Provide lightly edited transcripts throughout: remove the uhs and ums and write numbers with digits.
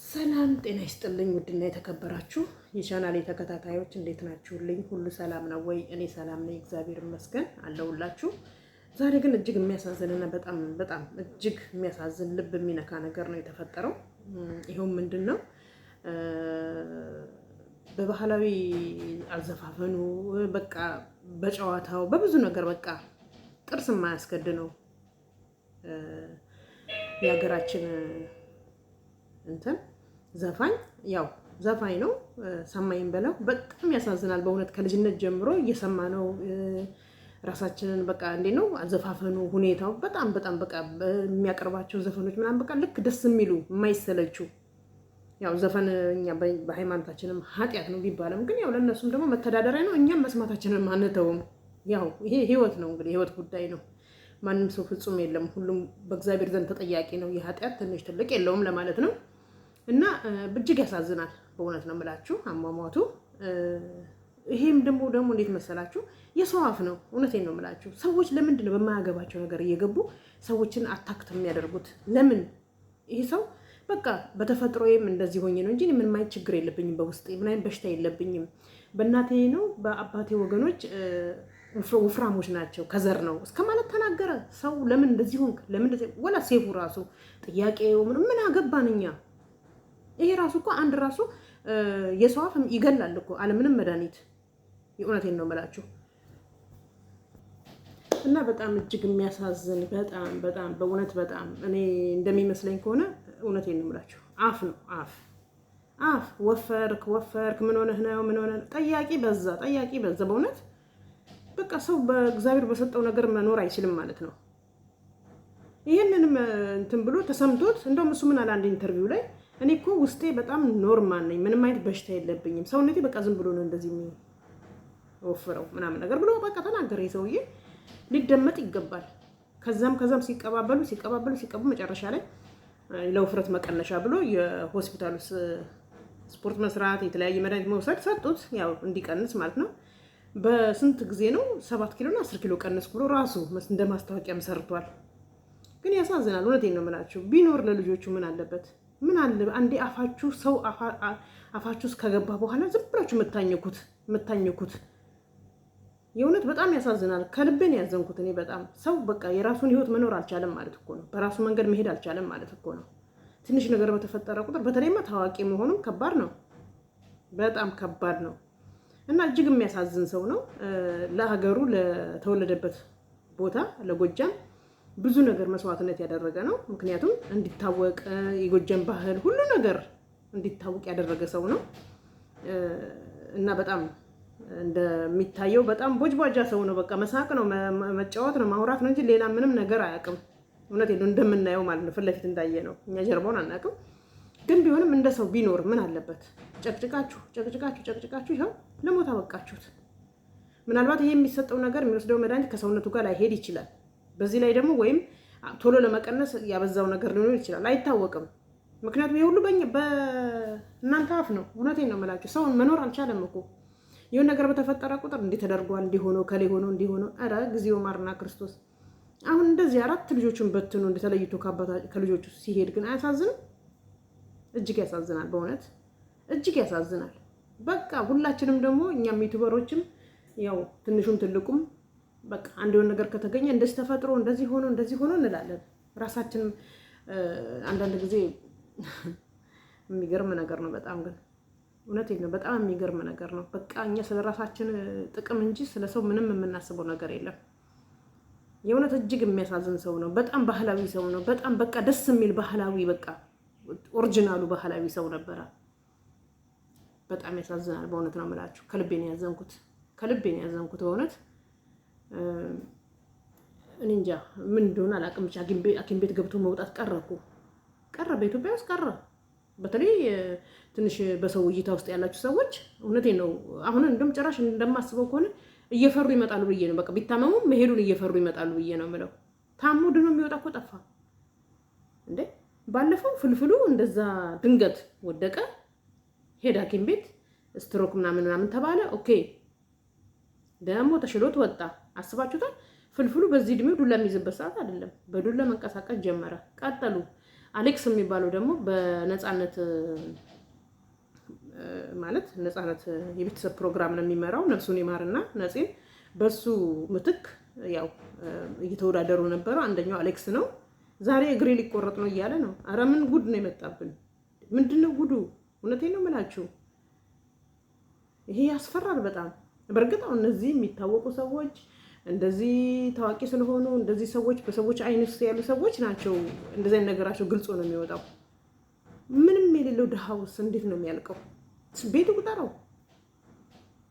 ሰላም ጤና ይስጥልኝ ውድና የተከበራችሁ የቻናሌ ተከታታዮች እንዴት ናችሁልኝ? ሁሉ ሰላም ነው ወይ? እኔ ሰላም ነኝ፣ እግዚአብሔር ይመስገን አለሁላችሁ። ዛሬ ግን እጅግ የሚያሳዝንና በጣም እጅግ የሚያሳዝን ልብ የሚነካ ነገር ነው የተፈጠረው። ይሄው ምንድነው? በባህላዊ አዘፋፈኑ በቃ በጨዋታው በብዙ ነገር በቃ ጥርስ የማያስከድ ነው የሀገራችን እንትን ዘፋኝ ያው ዘፋኝ ነው። ሰማይን በለው በጣም ያሳዝናል በእውነት ከልጅነት ጀምሮ እየሰማነው ራሳችንን በቃ እንዴት ነው አዘፋፈኑ ሁኔታው በጣም በቃ የሚያቀርባቸው ዘፈኖች ምናምን በቃ ልክ ደስ የሚሉ የማይሰለቹ ያው ዘፈን እኛ በሃይማኖታችንም ኃጢአት ነው ቢባልም ግን ያው ለነሱም ደግሞ መተዳደሪያ ነው። እኛም መስማታችንን ማንተውም ያው ይሄ ህይወት ነው እንግዲህ ህይወት ጉዳይ ነው። ማንም ሰው ፍጹም የለም፣ ሁሉም በእግዚአብሔር ዘንድ ተጠያቂ ነው። የኃጢአት ትንሽ ትልቅ የለውም ለማለት ነው። እና እጅግ ያሳዝናል በእውነት ነው የምላችሁ አሟሟቱ። ይሄም ደግሞ እንዴት መሰላችሁ የሰው አፍ ነው። እውነቴን ነው የምላችሁ። ሰዎች ለምንድን ነው በማያገባቸው ነገር እየገቡ ሰዎችን አታክት የሚያደርጉት? ለምን? ይሄ ሰው በቃ በተፈጥሮዬም እንደዚህ ሆኜ ነው እንጂ ምንም አይነት ችግር የለብኝም፣ በውስጤ ምን አይነት በሽታ የለብኝም። በእናቴ ነው በአባቴ ወገኖች ወፍራሞች ናቸው ከዘር ነው እስከ ማለት ተናገረ። ሰው ለምን እንደዚህ ሆንክ? ለምን እንደዚህ ወላ ሴፉ ራሱ ጥያቄው ምን አገባን እኛ? ይሄ ራሱ እኮ አንድ ራሱ የሰው አፍ ይገላል እኮ አለምንም መድኃኒት። የእውነቴን ነው የምላችሁ። እና በጣም እጅግ የሚያሳዝን በጣም በእውነት በጣም እኔ እንደሚመስለኝ ከሆነ እውነቴን ነው የምላችሁ አፍ ነው አፍ ወፈርክ ምን ሆነህ ነው ምን ሆነህ ጠያቂ በዛ በእውነት በቃ ሰው በእግዚአብሔር በሰጠው ነገር መኖር አይችልም ማለት ነው። ይሄንንም እንትን ብሎ ተሰምቶት እንደውም እሱ ምን አለ አንድ ኢንተርቪው ላይ እኔ እኮ ውስጤ በጣም ኖርማል ነኝ፣ ምንም አይነት በሽታ የለብኝም፣ ሰውነቴ በቃ ዝም ብሎ ነው እንደዚህ የሚወፍረው ምናምን ነገር ብሎ በቃ ተናገረ። ሰውዬ ሊደመጥ ይገባል። ከዛም ሲቀባበሉ መጨረሻ ላይ ለውፍረት መቀነሻ ብሎ የሆስፒታል ውስጥ ስፖርት መስራት የተለያየ መድኃኒት መውሰድ ሰጡት፣ ያው እንዲቀንስ ማለት ነው። በስንት ጊዜ ነው 7 ኪሎ እና 10 ኪሎ ቀንስ ብሎ ራሱ እንደ ማስታወቂያም ሰርቷል። ግን ያሳዝናል። እውነቴን ነው የምላችሁ። ቢኖር ለልጆቹ ምን አለበት? ምን አለ አንዴ አፋችሁ ሰው አፋችሁ ውስጥ ከገባ በኋላ ዝም ብላችሁ የምታኘኩት የእውነት በጣም ያሳዝናል። ከልቤን ያዘንኩት እኔ በጣም ሰው በቃ የራሱን ህይወት መኖር አልቻለም ማለት እኮ ነው። በራሱ መንገድ መሄድ አልቻለም ማለት እኮ ነው። ትንሽ ነገር በተፈጠረ ቁጥር በተለይማ ታዋቂ መሆኑም ከባድ ነው፣ በጣም ከባድ ነው። እና እጅግ የሚያሳዝን ሰው ነው። ለሀገሩ ለተወለደበት ቦታ ለጎጃም ብዙ ነገር መስዋዕትነት ያደረገ ነው። ምክንያቱም እንዲታወቅ የጎጃም ባህል ሁሉ ነገር እንዲታወቅ ያደረገ ሰው ነው። እና በጣም እንደሚታየው በጣም ቦጅቧጃ ሰው ነው። በቃ መሳቅ ነው፣ መጫወት ነው፣ ማውራት ነው እንጂ ሌላ ምንም ነገር አያውቅም። እውነቴን ነው እንደምናየው ማለት ነው። ፊት ለፊት እንዳየ ነው። እኛ ጀርባውን አናውቅም። ግን ቢሆንም እንደ ሰው ቢኖር ምን አለበት? ጨቅጭቃችሁ ይኸው ለሞት አበቃችሁት። ምናልባት ይሄ የሚሰጠው ነገር የሚወስደው መድኃኒት ከሰውነቱ ጋር ላይሄድ ይችላል። በዚህ ላይ ደግሞ ወይም ቶሎ ለመቀነስ ያበዛው ነገር ሊሆን ይችላል፣ አይታወቅም። ምክንያቱም ይሄ ሁሉ በእናንተ አፍ ነው። እውነቴን ነው የምላችሁ። ሰውን መኖር አልቻለም እኮ ይሁን ነገር በተፈጠረ ቁጥር እንዲህ ተደርጓል፣ እንዲሆነው ከሌ ሆነው እንዲሆነው። ኧረ ጊዜው ማርና ክርስቶስ። አሁን እንደዚህ 4 ልጆቹን በትኖ እንደተለይቶ ከልጆቹ ሲሄድ ግን አያሳዝንም? እጅግ ያሳዝናል፣ በእውነት እጅግ ያሳዝናል። በቃ ሁላችንም ደግሞ እኛም ዩቲዩበሮችም ያው ትንሹም ትልቁም በቃ አንድ የሆነ ነገር ከተገኘ እንደዚህ ተፈጥሮ እንደዚህ ሆኖ እንላለን። ራሳችንም አንዳንድ ጊዜ የሚገርም ነገር ነው በጣም ግን እውነቴን ነው በጣም የሚገርም ነገር ነው። በቃ እኛ ስለ ራሳችን ጥቅም እንጂ ስለ ሰው ምንም የምናስበው ነገር የለም። የእውነት እጅግ የሚያሳዝን ሰው ነው። በጣም ባህላዊ ሰው ነው። በጣም በቃ ደስ የሚል ባህላዊ በቃ ኦሪጂናሉ ባህላዊ ሰው ነበረ። በጣም ያሳዝናል በእውነት ነው የምላችሁ። ከልቤ ነው ያዘንኩት በእውነት እኔ እንጃ ምን እንደሆነ አላውቅም። ብቻ ሐኪም ቤት ገብቶ መውጣት ቀረ በኢትዮጵያ ውስጥ ቀረ። በተለይ ትንሽ በሰው እይታ ውስጥ ያላችሁ ሰዎች እውነቴን ነው አሁን እንደውም ጭራሽ እንደማስበው ከሆነ እየፈሩ ይመጣሉ ብዬ ነው። በቃ ቢታመሙ መሄዱን እየፈሩ ይመጣሉ ብዬ ነው የምለው። ታሞ ድኖ የሚወጣ እኮ ጠፋ እንዴ! ባለፈው ፍልፍሉ እንደዛ ድንገት ወደቀ፣ ሄደ ሐኪም ቤት ስትሮክ ምናምን ተባለ። ኦኬ ደግሞ ተሽሎት ወጣ። አስባችሁታል? ፍልፍሉ በዚህ እድሜው ዱላ የሚይዝበት ሰዓት አይደለም። በዱላ መንቀሳቀስ ጀመረ። ቀጠሉ። አሌክስ የሚባለው ደግሞ በነፃነት ማለት ነፃነት የቤተሰብ ፕሮግራም ነው የሚመራው። ነፍሱን ይማርና ነፂን በሱ ምትክ ያው እየተወዳደሩ ነበረ። አንደኛው አሌክስ ነው። ዛሬ እግሬ ሊቆረጥ ነው እያለ ነው። አረ ምን ጉድ ነው የመጣብን! ምንድነው ጉዱ? እውነቴን ነው የምላችሁ። ይሄ ያስፈራል በጣም። በእርግጥ አሁን እነዚህ የሚታወቁ ሰዎች እንደዚህ ታዋቂ ስለሆኑ እንደዚህ ሰዎች በሰዎች አይን ውስጥ ያሉ ሰዎች ናቸው። እንደዚህ አይነት ነገራቸው ግልጽ ነው የሚወጣው። ምንም የሌለው ድሃውስ እንዴት ነው የሚያልቀው? ቤቱ ቁጠረው።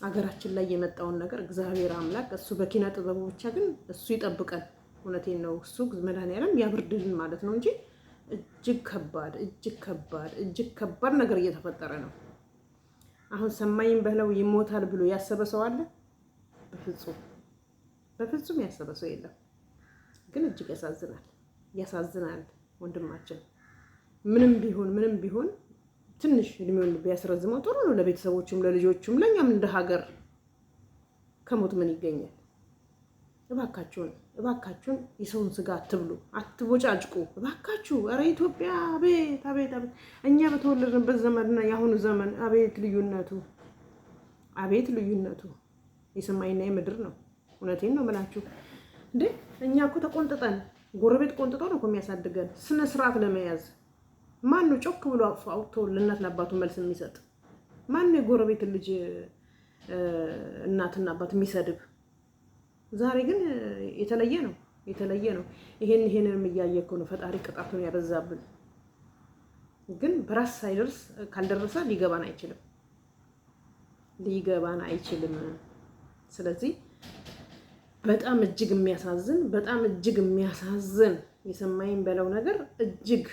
አገራችን ላይ የመጣውን ነገር እግዚአብሔር አምላክ እሱ በኪነ ጥበቡ ብቻ ግን እሱ ይጠብቀን። እውነቴን ነው። እሱ መድኃኒዓለም ያብርድልን ማለት ነው እንጂ እጅግ ከባድ ነገር እየተፈጠረ ነው። አሁን ሰማይም በለው ይሞታል ብሎ ያሰበ ሰው አለ? በፍጹም ያሰበ ሰው የለም። ግን እጅግ ያሳዝናል ወንድማችን። ምንም ቢሆን ትንሽ እድሜውን ቢያስረዝመው ጥሩ ነው። ለቤተሰቦቹም፣ ለልጆቹም፣ ለእኛም እንደ ሀገር ከሞት ምን ይገኛል? እባካችሁን የሰውን ስጋ አትብሉ፣ አትቦጫጭቁ እባካችሁ። ኧረ ኢትዮጵያ አቤት! እኛ በተወለድንበት ዘመንና የአሁኑ ዘመን አቤት ልዩነቱ የሰማይና የምድር ነው። እውነቴን ነው የምላችሁ። እንዴ እኛ እኮ ተቆንጥጠን ጎረቤት ቆንጥጦ ነው እኮ የሚያሳድገን። ስነ ስርዓት ለመያዝ ማን ነው ጮክ ብሎ አውጥቶ ለእናት ለአባቱ መልስ የሚሰጥ? ማን ነው የጎረቤትን ልጅ እናትና አባት የሚሰድብ? ዛሬ ግን የተለየ ነው። ይሄንንም እያየ እኮ ነው ፈጣሪ ቅጣቱን ያበዛብን። ግን በራስ ካልደረሰ ሊገባን አይችልም። ስለዚህ በጣም እጅግ የሚያሳዝን የሰማይን በለው ነገር እጅግ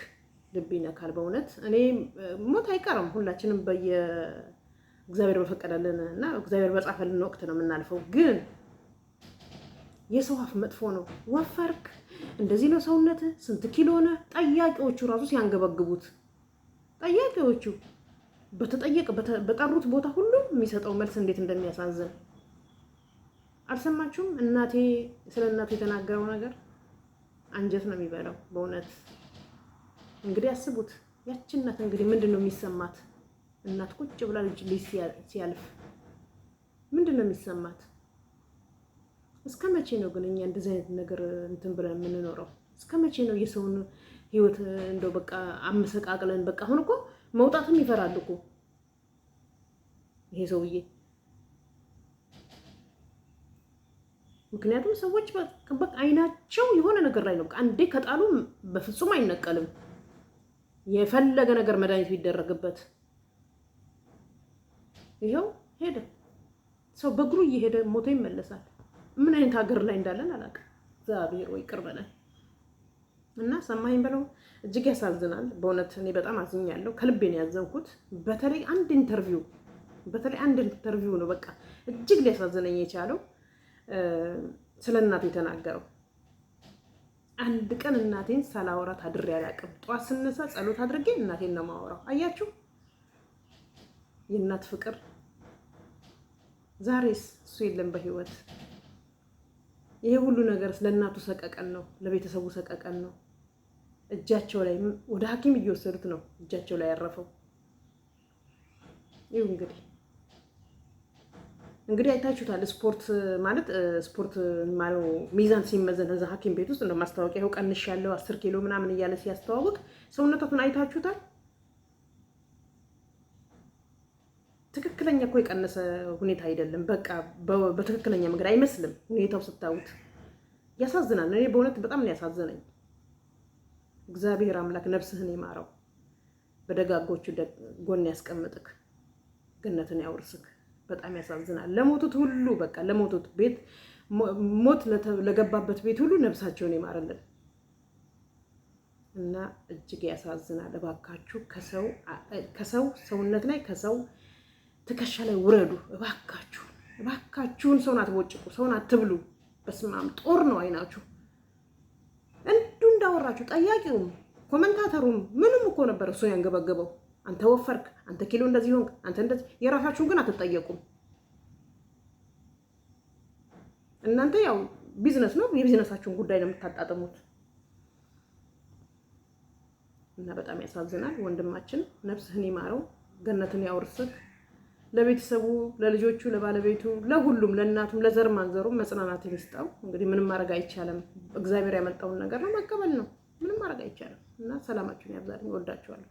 ልብ ይነካል በእውነት። እኔ ሞት አይቀርም፣ ሁላችንም እግዚአብሔር በፈቀደልን እና እግዚአብሔር በጻፈልን ወቅት ነው የምናልፈው። ግን የሰው አፍ መጥፎ ነው። ወፈርክ፣ እንደዚህ ነው ሰውነት፣ ስንት ኪሎ ነህ? ጠያቂዎቹ ራሱ ሲያንገበግቡት፣ ጠያቂዎቹ በጠሩት ቦታ ሁሉ የሚሰጠው መልስ እንዴት እንደሚያሳዝን አልሰማችሁም? ስለ እናቴ የተናገረው ነገር አንጀት ነው የሚበላው በእውነት። እንግዲህ አስቡት፣ ያቺ እናት እንግዲህ ምንድን ነው የሚሰማት? እናት ቁጭ ብላ ልጅ ሲያልፍ ምንድን ነው የሚሰማት? እስከ መቼ ነው ግን እኛ እንደዚህ አይነት ነገር እንትን ብለን የምንኖረው? እስከ መቼ ነው የሰውን ህይወት እንደው በቃ አመሰቃቅለን? በቃ አሁን እኮ መውጣትም ይፈራል እኮ ይሄ ሰውዬ። ምክንያቱም ሰዎች በቃ አይናቸው የሆነ ነገር ላይ ነው። አንዴ ከጣሉ በፍጹም አይነቀልም። የፈለገ ነገር መድኃኒት ቢደረግበት ይኸው ሄደ። ሰው በእግሩ እየሄደ ሞቶ ይመለሳል። ምን አይነት ሀገር ላይ እንዳለን አላውቅም። እግዚአብሔር ወይ ቅር በለን እና ሰማኸኝ በለው። እጅግ ያሳዝናል በእውነት። እኔ በጣም አዝኛለሁ። ከልቤ ነው ያዘንኩት። በተለይ አንድ ኢንተርቪው ነው በቃ እጅግ ሊያሳዝነኝ የቻለው ስለ እናቴ የተናገረው። አንድ ቀን እናቴን ሳላወራት አድሬ አላውቅም። ጠዋት ስነሳ ጸሎት አድርጌ እናቴን ነው የማወራው። አያችሁ የእናት ፍቅር። ዛሬስ እሱ የለም በህይወት። ይሄ ሁሉ ነገር ስለ እናቱ ሰቀቀን ነው፣ ለቤተሰቡ ሰቀቀን ነው። እጃቸው ላይ ወደ ሐኪም እየወሰዱት ነው እጃቸው ላይ ያረፈው። ይኸው እንግዲህ አይታችሁታል። ስፖርት ማለት ሚዛን ሲመዘን እዛ ሐኪም ቤት ውስጥ እንደ ማስታወቂያ ይኸው ቀንሻለሁ 10 ኪሎ ምናምን እያለ ሲያስተዋውቅ ሰውነቱን አይታችሁታል። ትክክለኛ እኮ የቀነሰ ሁኔታ አይደለም። በቃ በትክክለኛ መንገድ አይመስልም ሁኔታው ስታዩት። ያሳዝናል። እኔ በእውነት በጣም ነው ያሳዘነኝ። እግዚአብሔር አምላክ ነፍስህን ይማረው፣ በደጋጎቹ ጎን ያስቀምጥክ፣ ገነትን ያውርስክ። በጣም ያሳዝናል። ለሞቱት ሁሉ በቃ ለሞቱት ቤት ሞት ለገባበት ቤት ሁሉ ነፍሳቸውን ይማርልን እና እጅግ ያሳዝናል። እባካችሁ ከሰው ሰውነት ላይ ከሰው ትከሻ ላይ ውረዱ። እባካችሁን ሰውን አትቦጭቁ፣ ሰውን አትብሉ። በስማም ጦር ነው አይናችሁ። እንዳወራችሁ ጠያቂውም ኮመንታተሩም ምንም እኮ ነበር እሱ ያንገበገበው። አንተ ወፈርክ፣ አንተ ኪሎ እንደዚህ ሆንክ፣ አንተ እንደዚህ። የራሳችሁን ግን አትጠየቁም። እናንተ ያው ቢዝነስ ነው፣ የቢዝነሳችሁን ጉዳይ ነው የምታጣጥሙት። እና በጣም ያሳዝናል። ወንድማችን ነፍስህን ይማረው፣ ገነትን ያውርስህ። ለቤተሰቡ፣ ለልጆቹ፣ ለባለቤቱ፣ ለሁሉም፣ ለእናቱም፣ ለዘር ማንዘሩም መጽናናትን ይስጠው። እንግዲህ ምንም ማድረግ አይቻልም። እግዚአብሔር ያመጣውን ነገር ነው መቀበል ነው። ምንም ማድረግ አይቻልም። እና ሰላማችሁን ያብዛልኝ። እወዳችኋለሁ።